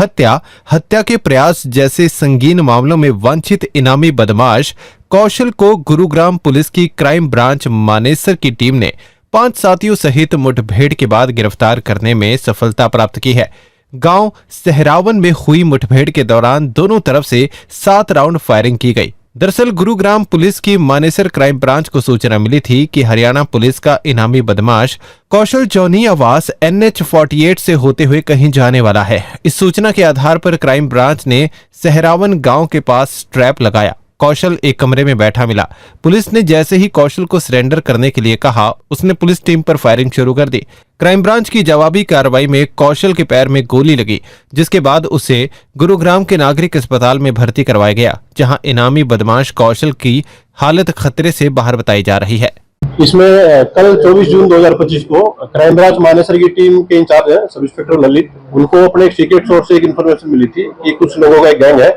हत्या के प्रयास जैसे संगीन मामलों में वांछित इनामी बदमाश कौशल को गुरुग्राम पुलिस की क्राइम ब्रांच मानेसर की टीम ने 5 साथियों सहित मुठभेड़ के बाद गिरफ्तार करने में सफलता प्राप्त की है। गांव सहरावन में हुई मुठभेड़ के दौरान दोनों तरफ से 7 राउंड फायरिंग की गई। दरअसल गुरुग्राम पुलिस की मानेसर क्राइम ब्रांच को सूचना मिली थी कि हरियाणा पुलिस का इनामी बदमाश कौशल जौनी आवास NH48 से होते हुए कहीं जाने वाला है। इस सूचना के आधार पर क्राइम ब्रांच ने सहरावन गांव के पास ट्रैप लगाया। कौशल एक कमरे में बैठा मिला। पुलिस ने जैसे ही कौशल को सरेंडर करने के लिए कहा, उसने पुलिस टीम पर फायरिंग शुरू कर दी। क्राइम ब्रांच की जवाबी कार्रवाई में कौशल के पैर में गोली लगी, जिसके बाद उसे गुरुग्राम के नागरिक अस्पताल में भर्ती करवाया गया, जहां इनामी बदमाश कौशल की हालत खतरे से बाहर बताई जा रही है। इसमें कल 24 जून 2025 को क्राइम ब्रांच मानेसर की टीम के इंचार्ज है सब इंस्पेक्टर ललित, उनको अपने एक सीक्रेट सोर्स से एक इन्फॉर्मेशन मिली थी कि कुछ लोगों का एक गैंग है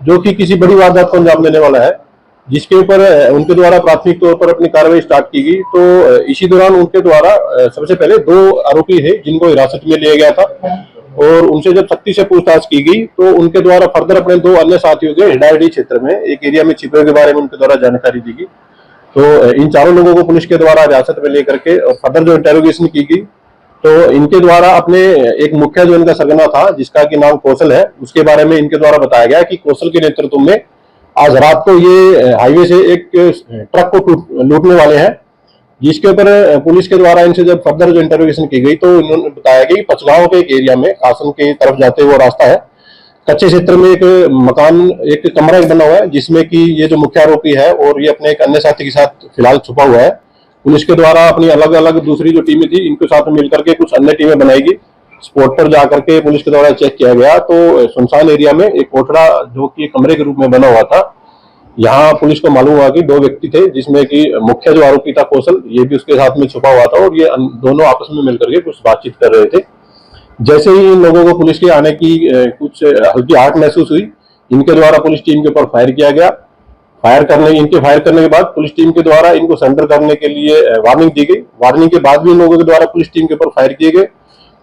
जो कि किसी बड़ी वारदात को अंजाम देने वाला है, जिसके ऊपर उनके द्वारा प्राथमिक तौर पर अपनी कार्रवाई स्टार्ट की गई। तो इसी दौरान उनके द्वारा सबसे पहले 2 आरोपी थे जिनको हिरासत में लिया गया था और उनसे जब सख्ती से पूछताछ की गई तो उनके द्वारा फर्दर अपने 2 अन्य साथियों के हिडायडी क्षेत्र में एक एरिया में छिपे के बारे में उनके द्वारा जानकारी दी गई। तो इन चारों लोगों को पुलिस के द्वारा हिरासत में लेकर के और फर्दर जो इंटेरोगेशन की गई तो इनके द्वारा अपने एक मुख्य जो इनका सरगना था जिसका कि नाम कौशल है, उसके बारे में इनके द्वारा बताया गया कि कौशल के नेतृत्व में आज रात को ये हाईवे से एक ट्रक को लूटने वाले हैं, जिसके ऊपर पुलिस के द्वारा इनसे जब फर्दर जो इंटरोगेशन की गई तो इन्होंने बताया कि पचगांव के एक एरिया में कासन की तरफ जाते हुए रास्ता है, कच्चे क्षेत्र में एक मकान एक कमरा बना हुआ है जिसमें कि ये जो मुख्य आरोपी है और ये अपने एक अन्य साथी के साथ फिलहाल छुपा हुआ है। पुलिस के द्वारा अपनी अलग अलग दूसरी जो टीमें थी इनके साथ मिलकर के कुछ अन्य टीमें बनाएगी। स्पॉट पर जाकर के पुलिस के द्वारा चेक किया गया तो सुनसान एरिया में एक कोठड़ा जो कि कमरे के रूप में बना हुआ था, यहाँ पुलिस को मालूम हुआ कि 2 व्यक्ति थे जिसमें कि मुख्य जो आरोपी था कौशल ये भी उसके साथ में छुपा हुआ था और ये दोनों आपस में मिलकर के कुछ बातचीत कर रहे थे। जैसे ही इन लोगों को पुलिस के आने की कुछ हल्की आहट महसूस हुई, इनके द्वारा पुलिस टीम के ऊपर फायर किया गया। फायर करने के बाद पुलिस टीम के द्वारा इनको सरेंडर करने के लिए वार्निंग दी गई। वार्निंग के बाद भी इन लोगों के द्वारा पुलिस टीम के ऊपर फायर किए गए।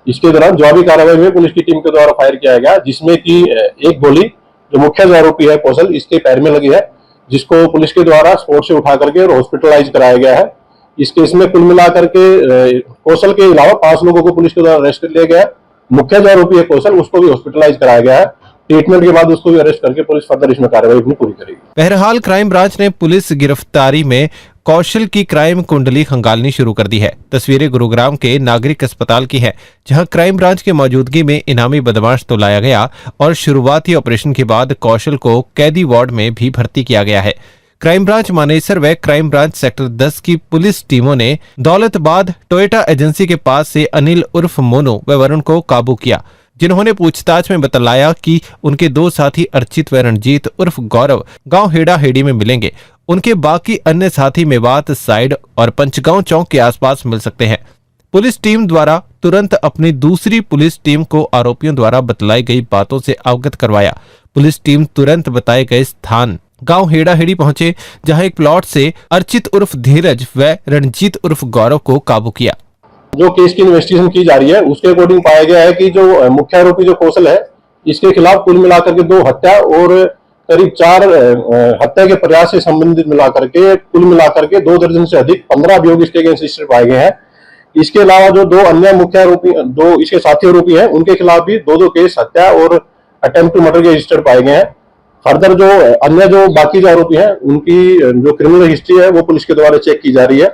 इसके दौरान जवाबी कार्रवाई में पुलिस की टीम के द्वारा फायर किया गया, जिसमें कि एक गोली जो मुख्य जो आरोपी है कौशल इसके पैर में लगी है, जिसको पुलिस के द्वारा स्पॉट से उठा करके और हॉस्पिटलाइज कराया गया है। इस केस में कुल मिलाकर के कौशल के अलावा 5 लोगों को पुलिस के द्वारा अरेस्ट कर लिया गया। मुख्य जो आरोपी है कौशल उसको भी हॉस्पिटलाइज कराया गया है। ट्रीटमेंट के बाद उसको भी अरेस्ट करके पुलिस फर्दर इसमें कार्रवाई अपनी पूरी करेगी। बहरहाल क्राइम ब्रांच ने पुलिस गिरफ्तारी में कौशल की क्राइम कुंडली खंगालनी शुरू कर दी है। तस्वीरें गुरुग्राम के नागरिक अस्पताल की है, जहां क्राइम ब्रांच की मौजूदगी में इनामी बदमाश तो लाया गया और शुरुआती ऑपरेशन के बाद कौशल को कैदी वार्ड में भी भर्ती किया गया है। क्राइम ब्रांच मानेसर व क्राइम ब्रांच सेक्टर 10 की पुलिस टीमों ने दौलताबाद टोयोटा एजेंसी के पास से अनिल उर्फ मोनू व वरुण को काबू किया, जिन्होंने पूछताछ में बतलाया कि उनके 2 साथी अर्चित व रणजीत उर्फ गौरव गांव हेड़ा हेड़ी में मिलेंगे। उनके बाकी अन्य साथी मेवात साइड और पंचगांव चौक के आसपास मिल सकते हैं। पुलिस टीम द्वारा तुरंत अपनी दूसरी पुलिस टीम को आरोपियों द्वारा बतलाई गई बातों से अवगत करवाया। पुलिस टीम तुरंत बताए गए स्थान गांव हेड़ा हेड़ी पहुंचे, जहां एक प्लॉट से अर्चित उर्फ धीरज व रणजीत उर्फ गौरव को काबू किया। जो केस की इन्वेस्टिगेशन की जा रही है उसके अकॉर्डिंग पाया गया है कि जो मुख्य आरोपी जो कौशल है इसके खिलाफ कुल मिलाकर के 2 हत्या और करीब 4 हत्या के प्रयास से संबंधित मिलाकर के कुल मिलाकर के 2 दर्जन से अधिक 15 अभियोग इसके अगेंस्ट पाए गए हैं। इसके अलावा जो 2 अन्य मुख्य आरोपी 2 इसके साथी आरोपी हैं उनके खिलाफ भी 2 केस हत्या और अटेम्प्ट टू मर्डर के रजिस्टर्ड पाए गए हैं। फर्दर जो अन्य जो बाकी जो आरोपी हैं उनकी जो क्रिमिनल हिस्ट्री है वो पुलिस के द्वारा चेक की जा रही है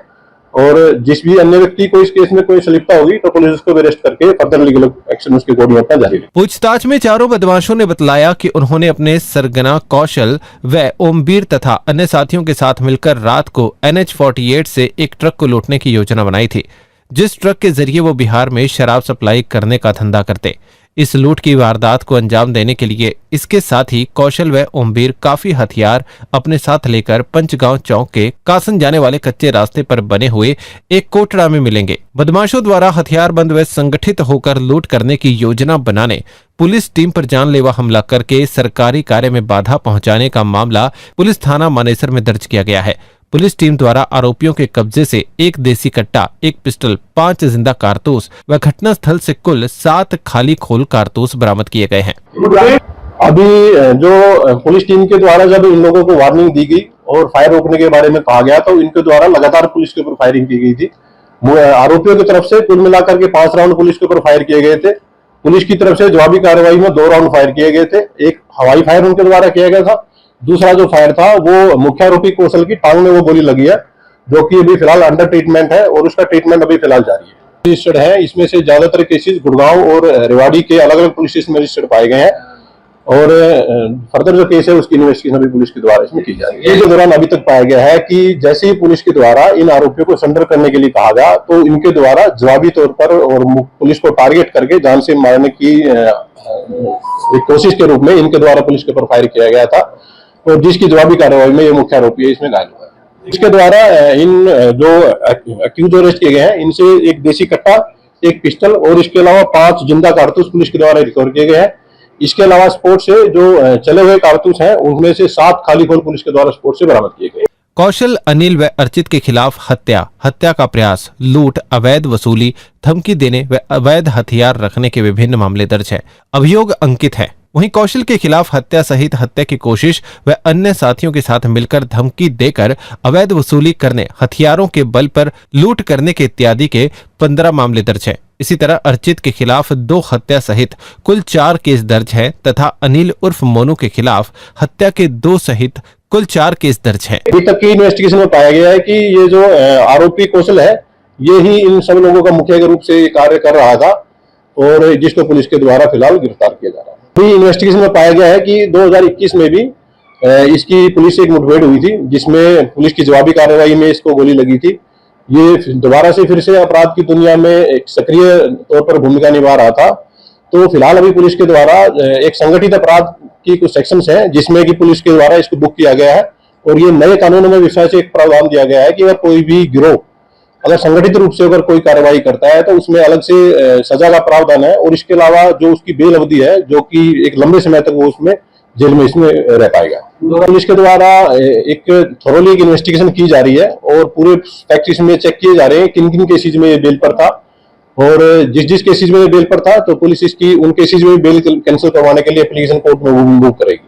और जिस भी अन्य व्यक्ति को इस केस में कोई संलिप्तता होगी तो पुलिस उसको अरेस्ट करके फर्दर लीगल एक्शन उसके अकॉर्डिंग अपना जारी रखेगी। पूछताछ में चारों बदमाशों ने बतलाया कि उन्होंने अपने सरगना कौशल व ओमबीर तथा अन्य साथियों के साथ मिलकर रात को NH48 से एक ट्रक को लूटने की योजना बनाई थी, जिस ट्रक के जरिए वो बिहार में शराब सप्लाई करने का धंधा करते। इस लूट की वारदात को अंजाम देने के लिए इसके साथ ही कौशल व ओमबीर काफी हथियार अपने साथ लेकर पंचगांव चौक के कासन जाने वाले कच्चे रास्ते पर बने हुए एक कोटड़ा में मिलेंगे। बदमाशों द्वारा हथियारबंद व संगठित होकर लूट करने की योजना बनाने, पुलिस टीम पर जानलेवा हमला करके सरकारी कार्य में बाधा पहुंचाने का मामला पुलिस थाना मानेसर में दर्ज किया गया है। पुलिस टीम द्वारा आरोपियों के कब्जे से एक देसी कट्टा, एक पिस्टल, 5 जिंदा कारतूस व घटना स्थल से कुल 7 खाली खोल कारतूस बरामद किए गए हैं। अभी जो पुलिस टीम के द्वारा जब इन लोगों को वार्निंग दी गई और फायर रोकने के बारे में कहा गया तो इनके द्वारा लगातार पुलिस के ऊपर फायरिंग की गई थी। आरोपियों की तरफ से कुल मिलाकर के 5 राउंड पुलिस के ऊपर फायर किए गए थे। पुलिस की तरफ से जवाबी कार्रवाई में 2 राउंड फायर किए गए थे। एक हवाई फायर उनके द्वारा किया गया था, दूसरा जो फायर था वो मुख्य आरोपी कौशल की टांग में वो गोली लगी है, जो कि अभी फिलहाल अंडर ट्रीटमेंट है और उसका ट्रीटमेंट अभी फिलहाल जारी है। रजिस्टर्ड है, इसमें से ज्यादातर केसेस गुड़गांव और रेवाड़ी के अलग अलग पुलिस स्टेशन में रजिस्टर्ड पाए गए हैं और फर्दर जो केस है उसकी इन्वेस्टिगेशन अभी पुलिस के द्वारा इसमें की जा रही है। ये जो दौरान अभी तक पाया गया है कि जैसे ही पुलिस के द्वारा इन आरोपियों को सरेंडर करने के लिए कहा गया तो इनके द्वारा जवाबी तौर पर और पुलिस को टारगेट करके जान से मारने की एक कोशिश के रूप में इनके द्वारा पुलिस के ऊपर फायर किया गया था और जिसकी जवाबी कार्रवाई में ये मुख्य आरोपी है इसमें घायल हुआ है। इसके द्वारा इन जो अक्यूज अरेस्ट किए गए हैं इनसे एक देसी कट्टा, एक पिस्टल और इसके अलावा 5 जिंदा कारतूस पुलिस के द्वारा रिकवर किए गए हैं। इसके अलावा स्पोर्ट से जो चले हुए कारतूस हैं उनमें से 7 खाली खोल पुलिस के द्वारा स्पोर्ट से बरामद किए गए। कौशल, अनिल व अर्चित के खिलाफ हत्या, हत्या का प्रयास, लूट, अवैध वसूली, धमकी देने व अवैध हथियार रखने के विभिन्न मामले दर्ज हैं। अभियोग अंकित है। वहीं कौशल के खिलाफ हत्या सहित हत्या की कोशिश व अन्य साथियों के साथ मिलकर धमकी देकर अवैध वसूली करने, हथियारों के बल पर लूट करने के इत्यादि के 15 मामले दर्ज हैं। इसी तरह अर्चित के खिलाफ 2 हत्या सहित कुल 4 केस दर्ज हैं तथा अनिल उर्फ मोनू के खिलाफ हत्या के 2 सहित कुल 4 केस दर्ज हैं। अभी तक की इन्वेस्टिगेशन में पाया गया है कि ये जो आरोपी कौशल है ये ही इन सब लोगों का मुखिया के रूप से कार्य कर रहा था और जिसको पुलिस के द्वारा फिलहाल गिरफ्तार किया जा रहा है। अभी इन्वेस्टिगेशन में पाया गया है कि 2021 में भी इसकी पुलिस से एक मुठभेड़ हुई थी जिसमें पुलिस की जवाबी कार्रवाई में इसको गोली लगी थी। ये दोबारा से फिर से अपराध की दुनिया में एक सक्रिय तौर पर भूमिका निभा रहा था। तो फिलहाल अभी पुलिस के द्वारा एक संगठित अपराध की कुछ सेक्शंस हैं जिसमें कि पुलिस के द्वारा इसको बुक किया गया है और ये नए कानूनों में विशेष एक प्रावधान दिया गया है कि अगर कोई भी गिरोह अगर संगठित रूप से अगर कोई कार्रवाई करता है तो उसमें अलग से सजा का प्रावधान है और इसके अलावा जो उसकी बेल अवधि है जो कि एक लंबे समय तक वो उसमें जेल में इसमें रह पाएगा। पुलिस के द्वारा एक थोरोली एक इन्वेस्टिगेशन की जा रही है और पूरे फैक्ट इसमें चेक किए जा रहे हैं किन किन केसेज में ये बेल पर था और जिस केसेज में ये बेल पर था तो पुलिस इसकी उन केसेज में बेल कैंसिल करवाने के लिए एप्लीकेशन कोर्ट में मूव करेगी।